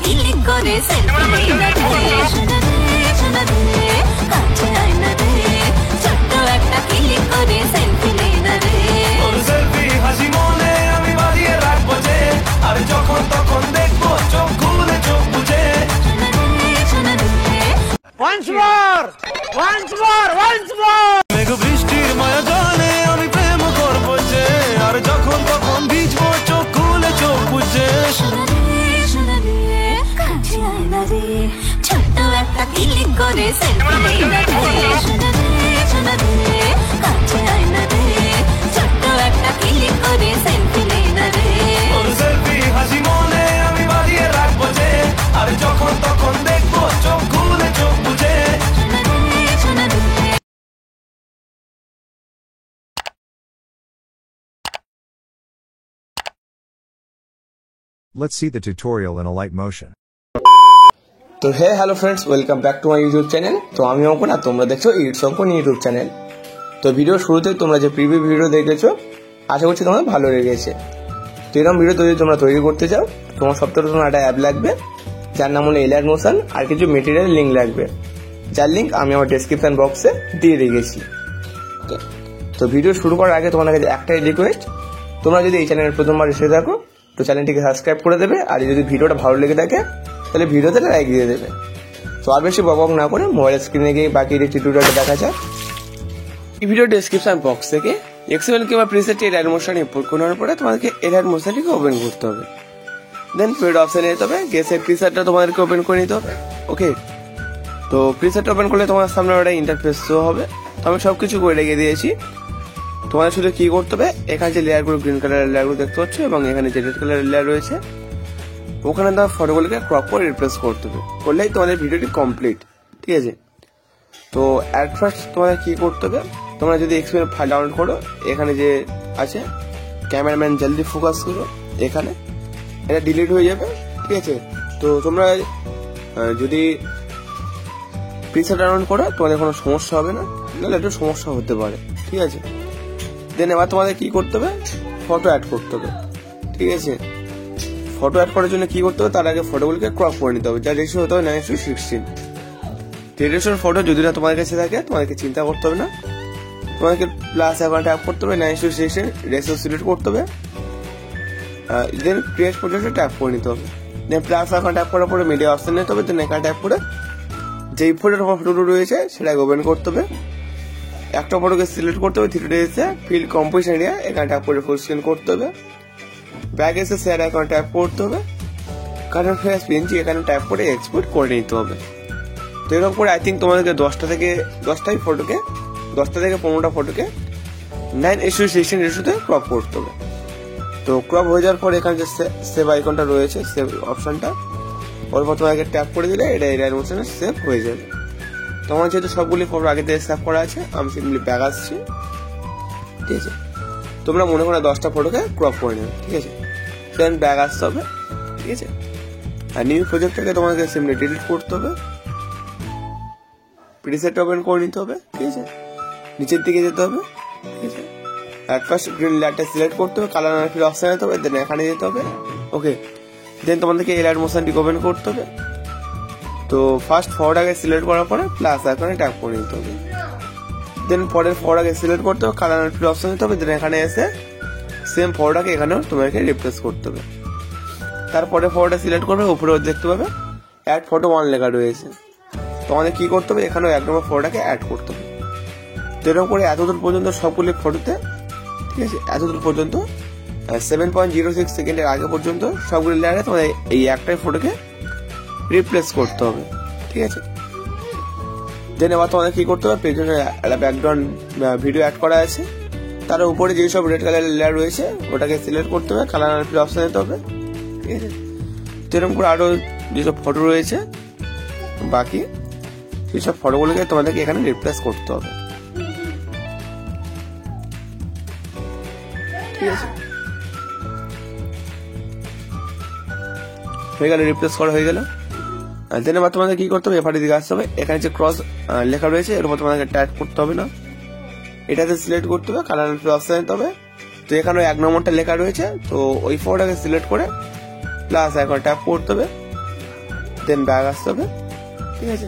Click করে selfie নেই না রে, শোনা রে শোনা রে, কাছে আয় না রে, ছোট্ট একটা ক্লিক করে সেলফি নেই না রে। তোর সেলফি হাসি মনে আমি বাজিয়ে রাখবো যে, আর যখন তখন দেখবো চোখ খুলে চোখ বুঝে। শোনা রে শোনা রে, মেঘ বৃষ্টির মায়া জানে আমি প্রেম করবো যে, আর যখন তখন ভিজবো চোখ খুলে চোখ বুঝে। শোনা রে শোনা রে, কাছে আয় না রে, ছোট্ট একটা ক্লিক করে সেলফি নেই না রে, শোনা রে শোনা রে, কাছে আয় না রে, ছোট্ট একটা ক্লিক করে সেলফি নেই না রে। তোর সেলফি হাসি মনে আমি বাজিয়ে রাখবো যে, আর যখন তখন দেখবো চোখ খুলে চোখ বুঝে। শোনা রে শোনা রে। Let's see the tutorial in a light motion. তো hello friends, welcome back to my YouTube channel. তো আমি অঙ্কন আর তোমরা দেখছো ইটস অঙ্কন ইউটিউব চ্যানেল। তো ভিডিওর শুরুতে তোমরা যে প্রিভিউ ভিডিও দেখেছো, আশা করছি তোমাদের ভালো লেগেছে। তো এরকম ভিডিও যদি তোমরা তৈরি করতে চাও, তোমার সবথেকে প্রথমে একটা অ্যাপ লাগবে যার নাম হলো এলআর মোশন, আর কিছু মেটেরিয়াল লিঙ্ক লাগবে, যার লিঙ্ক আমি আমার ডেসক্রিপশন বক্সে দিয়ে রেখেছি। তো ভিডিও শুরু করার আগে তোমাদের কাছে একটাই রিকোয়েস্ট, তোমরা যদি এই চ্যানেলের প্রথমবার এসে থাকো তো চ্যানেলটিকে সাবস্ক্রাইব করে দেবে, আর যদি ভিডিওটা ভালো লেগে থাকে তাহলে ভিডিওতে লাইক দিয়ে দেবে। তো আর বেশি বক না করে মোবাইল স্ক্রিনে গিয়ে বাকি টিউটোরিয়ালটা দেখা যাক। এই ভিডিও ডেসক্রিপশন বক্স থেকে এক্সএমএল কিংবা প্রিসেট এলআর মোশন ইম্পোর্ট করার পরে তোমাদেরকে এলআর মোশনটিকে ওপেন করতে হবে। দেন ফিল্ড অপশনে যেতে হবে, গেসের প্রিসেটটা তোমাদেরকে ওপেন করে নিতে হবে। ওকে, তো প্রিসেটটা ওপেন করলে তোমার সামনে একটা ইন্টারফেস শো হবে। তো আমি সবকিছু করে রেখে দিয়েছি। তোমাদের শুধু কি করতে হবে, এখানে যে লেয়ারগুলো গ্রিন কালারের লেয়ারগুলো দেখতে পাচ্ছ এবং এখানে যে রেড কালারের লেয়ার রয়েছে, ওখানে তোমার ফটোগুলোকে ক্রপ করে রিপ্লেস করতে হবে, করলেই তোমাদের ভিডিওটি কমপ্লিট। ঠিক আছে, তো অ্যাট ফার্স্ট তোমাদের কি করতে হবে, তোমরা যদি এক্সপেরিয়েন্স ফাইল ডাউনলোড করো, এখানে যে আছে ক্যামেরাম্যান জলদি ফোকাস করো, এখানে এটা ডিলিট হয়ে যাবে। ঠিক আছে, তো তোমরা যদি প্রিসেট ডাউনলোড করো তোমাদের কোনো সমস্যা হবে না, নাহলে একটু সমস্যা হতে পারে। ঠিক আছে, দেন এবার তোমাদের কি করতে হবে, ফটো অ্যাড করতে হবে। ঠিক আছে, ফটো অ্যাড করার জন্য কি করতে হবে, তার আগে ফটোগুলোকে ক্রপ করে নিতে হবে, যার রেশিও হতে হবে 9:16। টেলিভিশন ফটো যদি না তোমাদের কাছে থাকে তোমাদেরকে চিন্তা করতে হবে না, তোমাদেরকে প্লাস অ্যাকাউন্ট ট্যাপ করতে হবে, 9:16 রেশিও সিলেক্ট করতে হবে, দেন ক্রিয়েট প্রজেক্টে ট্যাপ করে নিতে হবে। দেন প্লাস অ্যাকাউন্ট ট্যাপ করার পরে মিডিয়া অপশন নিতে হবে, দেন এখানে ট্যাপ করে যেই ফটোটা রয়েছে সেটাকে ওপেন করতে হবে। একটা ফটোকে সিলেক্ট করতে হবে, 3D এসে ফিল্ড কম্পোজিশন এরিয়া এখানে ট্যাপ করে ফুল স্ক্রিন করতে হবে। ব্যাক এসে শেয়ার অ্যাকাউন্ট ট্যাপ করতে হবে, কারেন্ট ফেস পিএনজি এখানে ট্যাপ করে এক্সপোর্ট করে নিতে হবে। তো এরকম করে আই থিঙ্ক তোমাদেরকে 10টা থেকে 15টা ফটোকে 9:16 রেশিওতে ক্রপ করতে হবে। তো ক্রপ হয়ে যাওয়ার পর এখানে যে সেভ আইকনটা রয়েছে, সেভ অপশনটা, ওর পর তোমাকে ট্যাপ করে দিলে এটা এলআর মোশনে সেভ হয়ে যাবে। তোমার যেহেতু সবগুলি ফটো আগে থেকে সেভ করা আছে, আমি সিম্পলি ব্যাক আসছি। ঠিক আছে, তোমরা মনে করো 10টা ফটোকে ক্রপ করে নেবে। ঠিক আছে, দেন ব্যাক আসতে হবে। ঠিক আছে, আর নিউ প্রজেক্টটাকে তোমাকে সিম্পলি ডিলিট করতে হবে, প্রিসেট ওপেন করে নিতে হবে। ঠিক আছে, নিচের দিকে যেতে হবে। ঠিক আছে, অ্যাট ফার্স্ট গ্রিন লেয়ারটা সিলেক্ট করতে হবে, কালার আর ফিল অপশন যেতে হবে, দেন এখানে যেতে হবে। ওকে, দেন তোমাদেরকে এলআর মোশনটিকে ওপেন করতে হবে। তো ফার্স্ট ফটোটাকে সিলেক্ট করার পরে প্লাস আইকনে ট্যাপ করে নিতে হবে, দেন পরের ফটোটাকে সিলেক্ট করতে হবে, কালার আর ফিল অপশন যেতে হবে, দেন এখানে এসে সেম ফটোটাকে এখানেও তোমাকে রিপ্লেস করতে হবে। তারপরে ফটোটা সিলেক্ট করবে, উপরে দেখতে পাবে অ্যাড ফটো 1 লেখা রয়েছে। তোমাদের কি করতে হবে, এখানেও 1 নম্বর ফটোটাকে অ্যাড করতে হবে। তো এরকম করে এতদূর পর্যন্ত সবগুলি ফটোতে, ঠিক আছে, এতদূর পর্যন্ত 7.06 সেকেন্ডের আগে পর্যন্ত সবগুলি লেয়ারে তোমাদের এই একটাই ফটোকে রিপ্লেস করতে হবে। ঠিক আছে, দেন এবার তোমাদের কি করতে হবে, পেছনে একটা ব্যাকগ্রাউন্ড ভিডিও অ্যাড করা আছে, তার উপরে যেসব রেড কালারের লেয়ার রয়েছে ওটাকে সিলেক্ট করতে হবে, কালার আর ফিল অপশন দিতে হবে। ঠিক আছে, তো এরকম করে আরো যেসব ফটো রয়েছে বাকি সেসব ফটোগুলোকে তোমাদেরকে এখানে রিপ্লেস করতে হবে। ঠিক আছে, হয়ে গেল, রিপ্লেস করা হয়ে গেল। দেন এবার তোমাদের কি করতে হবে, এফআরডি দিকে আসতে হবে, এখানে যে ক্রস লেখা রয়েছে এর উপর তোমাদেরকে ট্যাপ করতে হবে না, এটাতে সিলেক্ট করতে হবে, কালার আর ফিল অপশন দিতে হবে। তো এখানে 1 নম্বরটা লেখা রয়েছে, তো ওই ফটোটাকে সিলেক্ট করে প্লাস এখন ট্যাপ করতে হবে, দেন ব্যাক আসতে হবে, ঠিক আছে।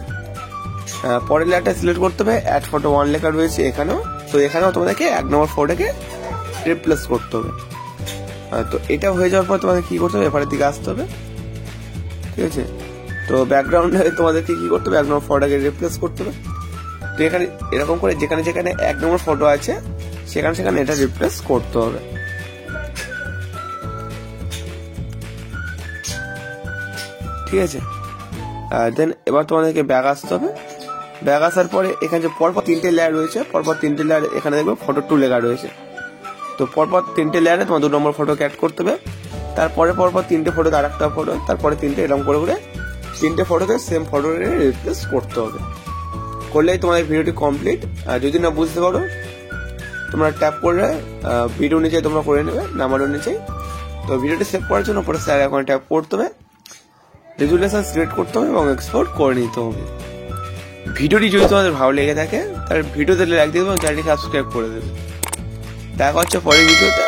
পরের লেয়ারটা সিলেক্ট করতে হবে, অ্যাড ফটো 1 লেখা রয়েছে এখানেও, তো এখানেও তোমাদেরকে 1 নম্বর ফটোটাকে রিপ্লেস করতে হবে। তো এটা হয়ে যাওয়ার পর তোমাদের কি করতে হবে, এবারের দিকে আসতে হবে, ঠিক আছে। তো ব্যাকগ্রাউন্ডে তোমাদেরকে কি করতে হবে, 1 নম্বর ফটোটাকে রিপ্লেস করতে হবে। তো এখানে এরকম করে যেখানে যেখানে 1 নম্বর ফটো আছে সেখানে সেখানে এটা রিপ্লেস করতে হবে, ঠিক আছে। দেন এবার তোমাদেরকে ব্যাক আসতে হবে, ব্যাক আসার পরে এখানে যে পরপর 3টে লেয়ার রয়েছে, পরপর 3টে লেয়ার এখানে দেখবে ফটো 2 লেখা রয়েছে। তো পরপর 3টে লেয়ারে তোমার 2 নম্বর ফটোকে অ্যাড করতে হবে, তারপরে পরপর 3টে ফটো আর একটা ফটো, তারপরে 3টে এরকম করে করে 3টে ফটোকে সেম ফটো রিপ্লেস করতে হবে। করলেই তোমাদের ভিডিওটি কমপ্লিট। আর যদি না বুঝতে পারো তোমরা ট্যাপ করে ভিডিও নিচে তোমরা করে নেবে, নাম্বারের নিচে। তো ভিডিওটি সেভ করার জন্য পরে স্যার এখন ট্যাপ করতে হবে, রেজুলেশন সিলেক্ট করতে হবে এবং এক্সপোর্ট করে নিতে হবে। ভিডিওটি যদি তোমাদের ভালো লেগে থাকে তাহলে ভিডিওতে লাইক দিয়ে দেবে এবং চ্যানেলটি সাবস্ক্রাইব করে দেবে। দেখা হচ্ছে পরের ভিডিওতে।